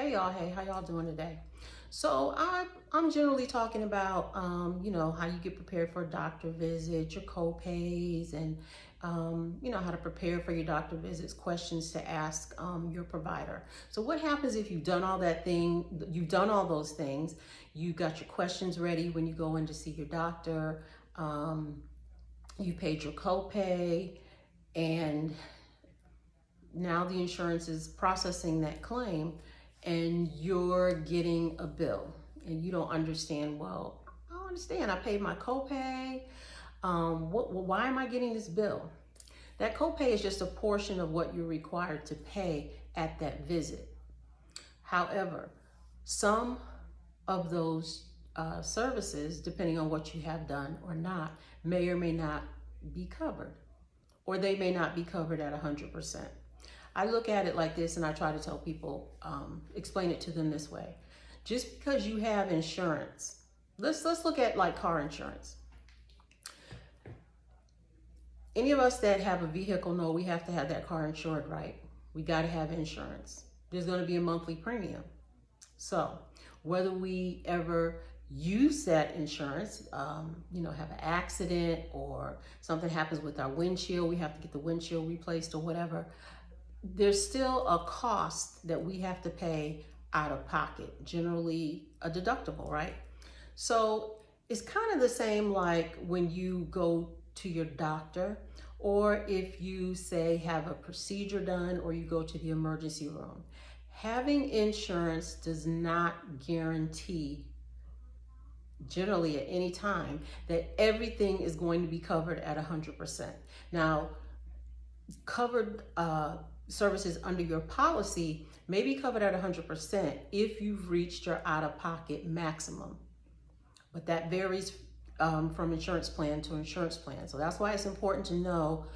Hey y'all, hey, how y'all doing today? So I'm generally talking about, how you get prepared for a doctor visit, your co-pays, and, how to prepare for your doctor visits, questions to ask your provider. So what happens if you've done you've done all those things, you got your questions ready when you go in to see your doctor, um, you paid your co-pay, and now the insurance is processing that claim and you're getting a bill and you don't understand, well, I don't understand. I paid my copay. Why am I getting this bill? That copay is just a portion of what you're required to pay at that visit. However, some of those services, depending on what you have done or not, may or may not be covered, or they may not be covered at 100%. I look at it like this, and I try to tell people, explain it to them this way. Just because you have insurance, let's look at like car insurance. Any of us that have a vehicle know we have to have that car insured, right? We got to have insurance. There's going to be a monthly premium. So whether we ever use that insurance, have an accident or something happens with our windshield, we have to get the windshield replaced or whatever, there's still a cost that we have to pay out of pocket, generally a deductible, right? So it's kind of the same like when you go to your doctor, or if you say have a procedure done, or you go to the emergency room. Having insurance does not guarantee, generally at any time, that everything is going to be covered at 100%. Now, covered services under your policy may be covered at 100% if you've reached your out-of-pocket maximum, but that varies from insurance plan to insurance plan. So that's why it's important to know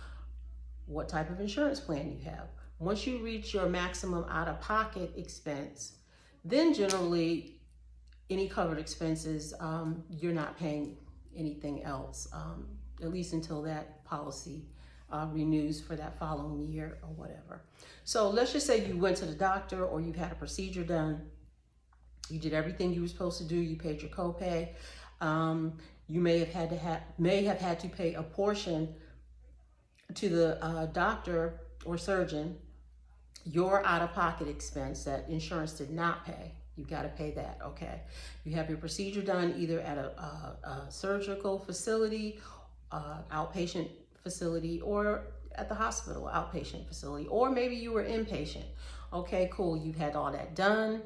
what type of insurance plan you have. Once you reach your maximum out-of-pocket expense, then generally any covered expenses, you're not paying anything else, at least until that policy renews for that following year or whatever. So let's just say you went to the doctor, or you've had a procedure done. You did everything you were supposed to do. You paid your copay. You may have had to pay a portion to the doctor or surgeon, your out-of-pocket expense that insurance did not pay. You got to pay that, okay? You have your procedure done either at a surgical facility, outpatient facility, or at the hospital, outpatient facility, or maybe you were inpatient. Okay, cool. You've had all that done.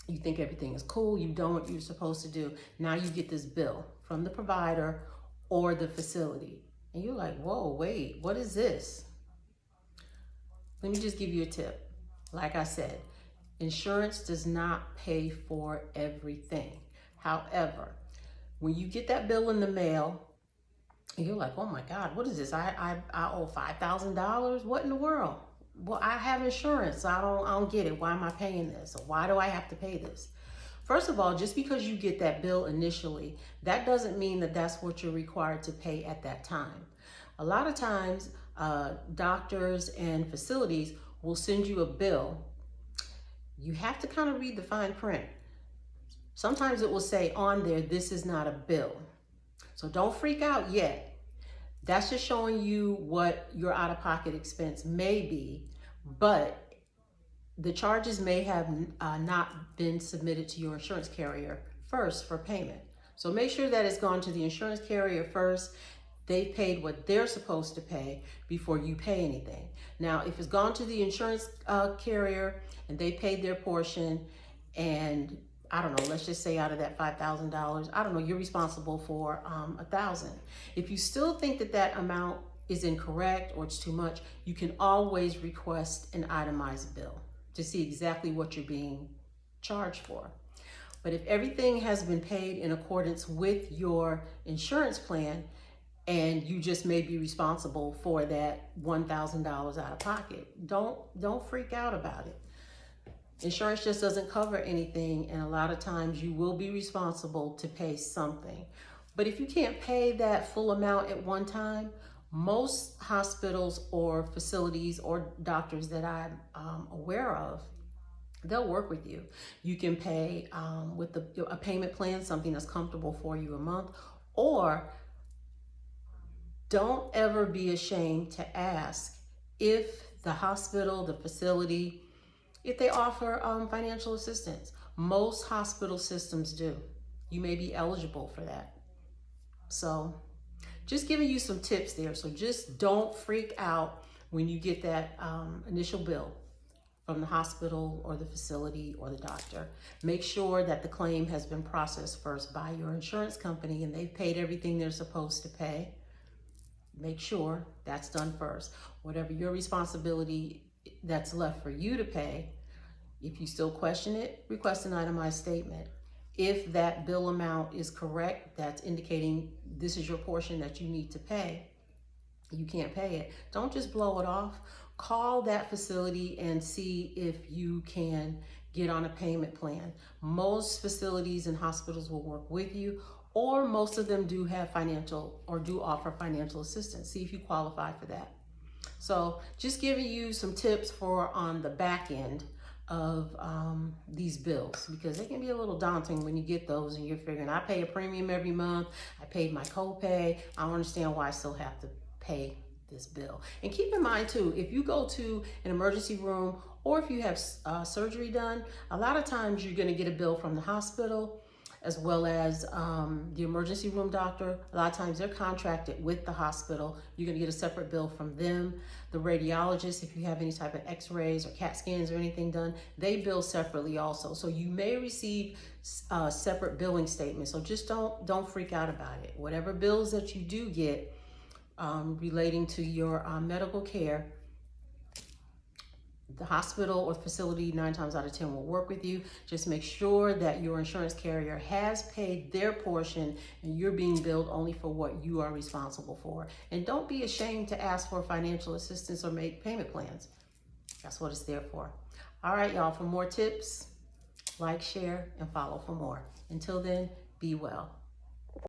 You think everything is cool. You've done what you're supposed to do. Now you get this bill from the provider or the facility. And you're like, whoa, wait, what is this? Let me just give you a tip. Like I said, insurance does not pay for everything. However, when you get that bill in the mail, you're like, oh my God, what is this? I owe $5,000. What in the world? Well, I have insurance. I don't get it. Why am I paying this? Or why do I have to pay this? First of all, just because you get that bill initially, that doesn't mean that that's what you're required to pay at that time. A lot of times, doctors and facilities will send you a bill. You have to kind of read the fine print. Sometimes it will say on there, this is not a bill. So don't freak out yet. That's just showing you what your out-of-pocket expense may be, but the charges may have not been submitted to your insurance carrier first for payment. So make sure that it's gone to the insurance carrier first. They've paid what they're supposed to pay before you pay anything. Now, if it's gone to the insurance carrier and they paid their portion, and I don't know, let's just say out of that $5,000, I don't know, you're responsible for $1,000. If you still think that that amount is incorrect or it's too much, you can always request an itemized bill to see exactly what you're being charged for. But if everything has been paid in accordance with your insurance plan, and you just may be responsible for that $1,000 out of pocket, don't freak out about it. Insurance just doesn't cover anything, and a lot of times you will be responsible to pay something. But if you can't pay that full amount at one time, most hospitals or facilities or doctors that I'm aware of they'll work with you. You can pay with a payment plan, something that's comfortable for you a month, or don't ever be ashamed to ask if the hospital, the facility, if they offer financial assistance. Most hospital systems do. You may be eligible for that. So just giving you some tips there. So just don't freak out when you get that initial bill from the hospital or the facility or the doctor. Make sure that the claim has been processed first by your insurance company and they've paid everything they're supposed to pay. Make sure that's done first. Whatever your responsibility that's left for you to pay, if you still question it, request an itemized statement. If that bill amount is correct, that's indicating this is your portion that you need to pay, you can't pay it. Don't just blow it off. Call that facility and see if you can get on a payment plan. Most facilities and hospitals will work with you, or most of them do have financial or do offer financial assistance. See if you qualify for that. So just giving you some tips for on the back end of these bills, because they can be a little daunting when you get those and you're figuring, I pay a premium every month, I paid my copay, I don't understand why I still have to pay this bill. And keep in mind too, if you go to an emergency room or if you have surgery done, a lot of times you're going to get a bill from the hospital as well as the emergency room doctor. A lot of times they're contracted with the hospital. You're going to get a separate bill from them. The radiologist, if you have any type of x-rays or CAT scans or anything done, they bill separately also. So you may receive separate billing statements. So just don't freak out about it. Whatever bills that you do get relating to your medical care, the hospital or facility 9 times out of 10 will work with you. Just make sure that your insurance carrier has paid their portion and you're being billed only for what you are responsible for. And don't be ashamed to ask for financial assistance or make payment plans. That's what it's there for. All right, y'all, for more tips, like, share, and follow for more. Until then, be well.